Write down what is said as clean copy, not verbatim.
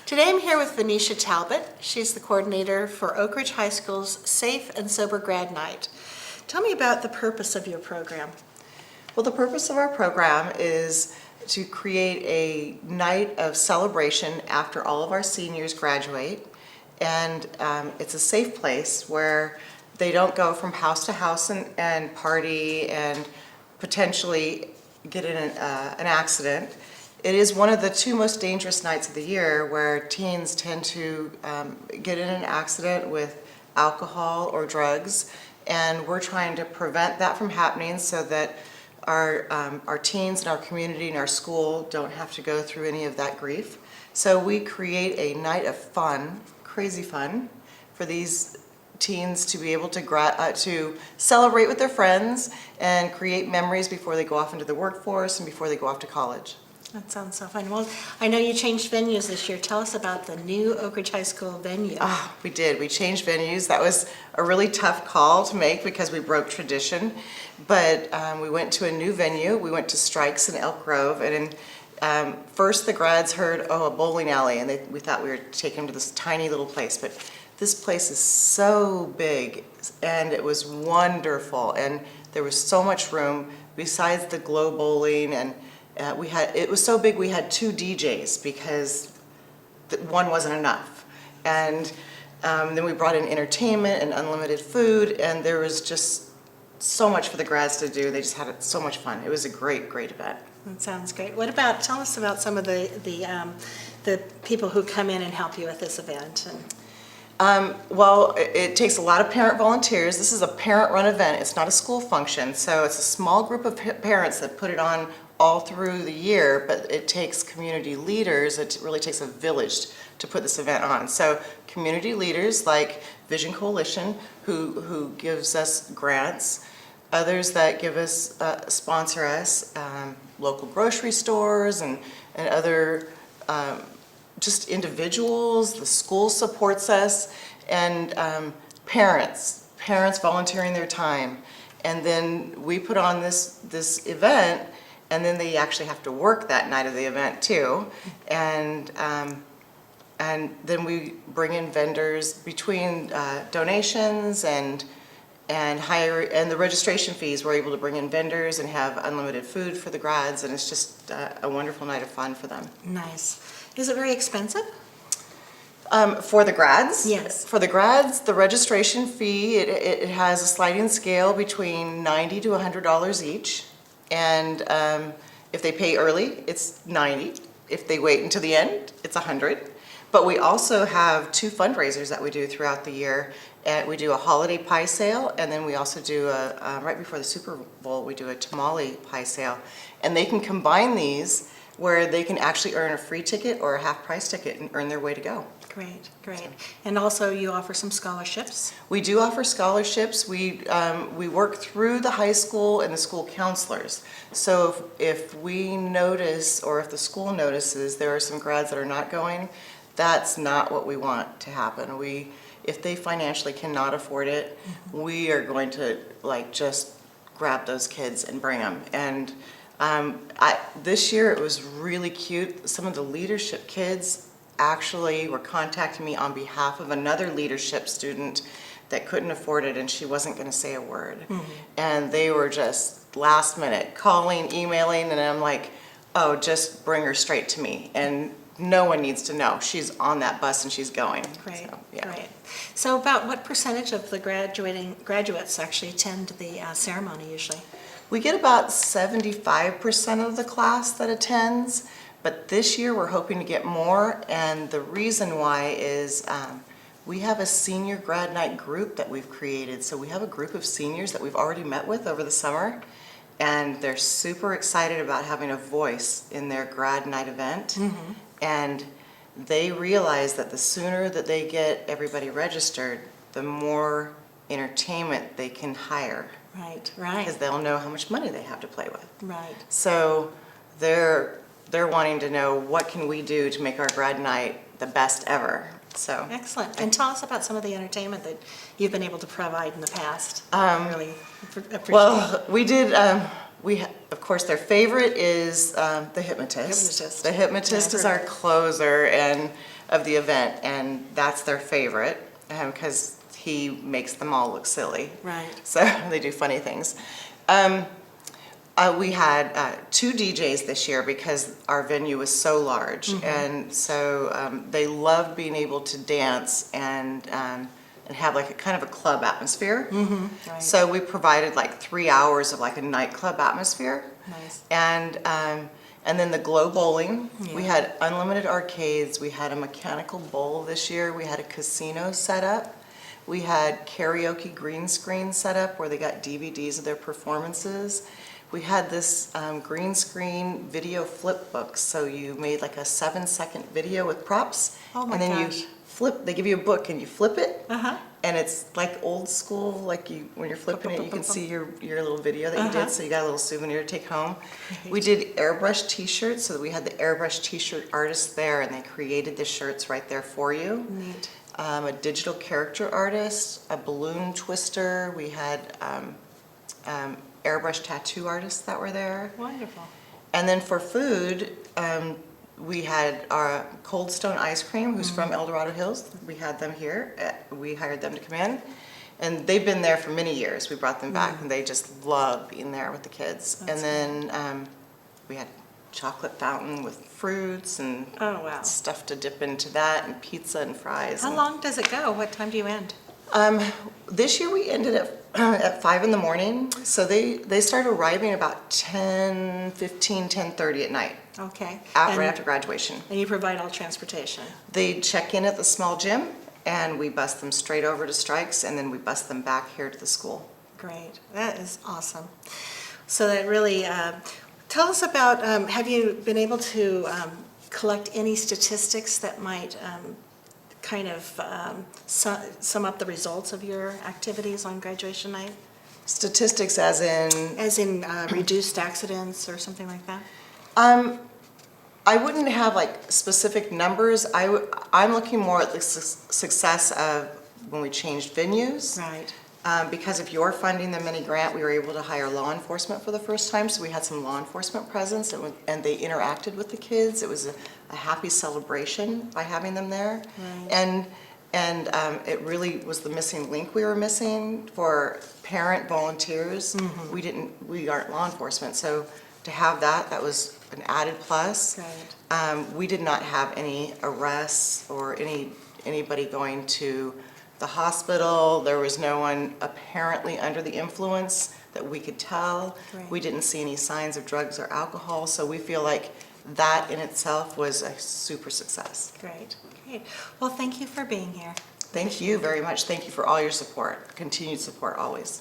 Today I'm here with Venetia Talbott. She's the coordinator for Oak Ridge High School's Safe and Sober Grad Night. Tell me about the purpose of your program. Well, the purpose of our program is to create a night of celebration after all of our seniors graduate. And it's a safe place where they don't go from house to house and party and potentially get in an accident. It is one of the two most dangerous nights of the year where teens tend to get in an accident with alcohol or drugs, and we're trying to prevent that from happening so that our teens and our community and our school don't have to go through any of that grief. So we create a night of fun, crazy fun, for these teens to be able to celebrate with their friends and create memories before they go off into the workforce and before they go off to college. That sounds so fun. Well, I know you changed venues this year. Tell us about the new Oak Ridge High School venue. We did. We changed venues. That was a really tough call to make because we broke tradition. But we went to a new venue. We went to Strikes in Elk Grove. And first the grads heard, a bowling alley. And we thought we were taking them to this tiny little place. But this place is so big. And it was wonderful. And there was so much room besides the glow bowling. And it was so big we had 2 DJs because one wasn't enough. And then we brought in entertainment and unlimited food, and there was just so much for the grads to do. They just had so much fun. It was a great, great event. That sounds great. Tell us about some of the people who come in and help you with this event. Well, it takes a lot of parent volunteers. This is a parent-run event. It's not a school function, so it's a small group of parents that put it on all through the year, but it takes community leaders. It really takes a village to put this event on. So community leaders like Vision Coalition, who gives us grants, others that give us, sponsor us, local grocery stores and other just individuals. The school supports us, and parents volunteering their time. And then we put on this event, and then they actually have to work that night of the event too. And then we bring in vendors between donations and the registration fees. We're able to bring in vendors and have unlimited food for the grads, and it's just a wonderful night of fun for them. Nice. Is it very expensive? For the grads? Yes. For the grads, the registration fee, it has a sliding scale between $90 to $100 each. And if they pay early, it's $90. If they wait until the end, it's $100. But we also have 2 fundraisers that we do throughout the year. And we do a holiday pie sale, and then we also do right before the Super Bowl, we do a tamale pie sale. And they can combine these where they can actually earn a free ticket or a half-price ticket and earn their way to go. Great, great. And also you offer some scholarships? We do offer scholarships. We work through the high school and the school counselors. So if we notice, or if the school notices there are some grads that are not going, that's not what we want to happen. If they financially cannot afford it, we are going to just grab those kids and bring them. And this year it was really cute. Some of the leadership kids actually were contacting me on behalf of another leadership student that couldn't afford it, and she wasn't going to say a word. And they were just last minute calling, emailing, and I'm like, oh, just bring her straight to me. And no one needs to know. She's on that bus and she's going. Great, so, yeah. Great. So about what percentage of the graduates actually attend the ceremony usually? We get about 75% of the class that attends, but this year we're hoping to get more, and the reason why is we have a senior grad night group that we've created. So we have a group of seniors that we've already met with over the summer, and they're super excited about having a voice in their grad night event. And they realize that the sooner that they get everybody registered, the more entertainment they can hire. Right. Because they'll know how much money they have to play with. Right. So they're wanting to know, what can we do to make our grad night the best ever? So excellent. And tell us about some of the entertainment that you've been able to provide in the past. I really appreciate. Well, we did. Of course, their favorite is the hypnotist. The hypnotist is our closer, and of the event, and that's their favorite, because he makes them all look silly. Right. So they do funny things. We had 2 DJs this year because our venue was so large, and so they loved being able to dance and have like a kind of a club atmosphere. Right. So we provided like 3 hours of like a nightclub atmosphere. Nice. And then the glow bowling. We Yeah. had unlimited arcades. We had a mechanical bowl this year. We had a casino set up. We had karaoke green screen set up where they got DVDs of their performances. We had this green screen video flip book. So you made like a 7-second video with props. Oh my and then gosh. you flip, they give you a book and you flip it. Uh-huh. And it's like old school, like when you're flipping it, you can see your little video that you Uh-huh. did, so you got a little souvenir to take home. We did airbrush t-shirts, so we had the airbrush t-shirt artists there, and they created the shirts right there for you. Neat. A digital character artist, a balloon twister, we had airbrush tattoo artists that were there. Wonderful. And then for food, we had our Cold Stone Ice Cream, who's from El Dorado Hills. We had them here. We hired them to come in. And they've been there for many years. We brought them back, and they just love being there with the kids. That's and then we had chocolate fountain with fruits and Oh, wow. stuff to dip into that, and pizza and fries. How long does it go? What time do you end? This year we ended at 5 in the morning. So they started arriving about 10:15, 10:30 at night. Okay. Right after graduation. And you provide all transportation? They check in at the small gym, and we bus them straight over to Strikes, and then we bus them back here to the school. Great. That is awesome. So that really, tell us about, have you been able to collect any statistics that might kind of sum up the results of your activities on graduation night? Statistics as in? As in reduced accidents or something like that? I wouldn't have like specific numbers. I'm looking more at the success of when we changed venues. Right. Because of your funding, the mini grant, we were able to hire law enforcement for the first time, so we had some law enforcement presence, and they interacted with the kids. It was a happy celebration by having them there. Right. And it really was the missing link we were missing for parent volunteers. We aren't law enforcement, so to have that was an added plus. Right. We did not have any arrests or anybody going to the hospital. There was no one apparently under the influence that we could tell. Right. We didn't see any signs of drugs or alcohol, so we feel like that in itself was a super success. Great. Great. Well, thank you for being here. Thank you very much. Thank you for all your support, continued support always.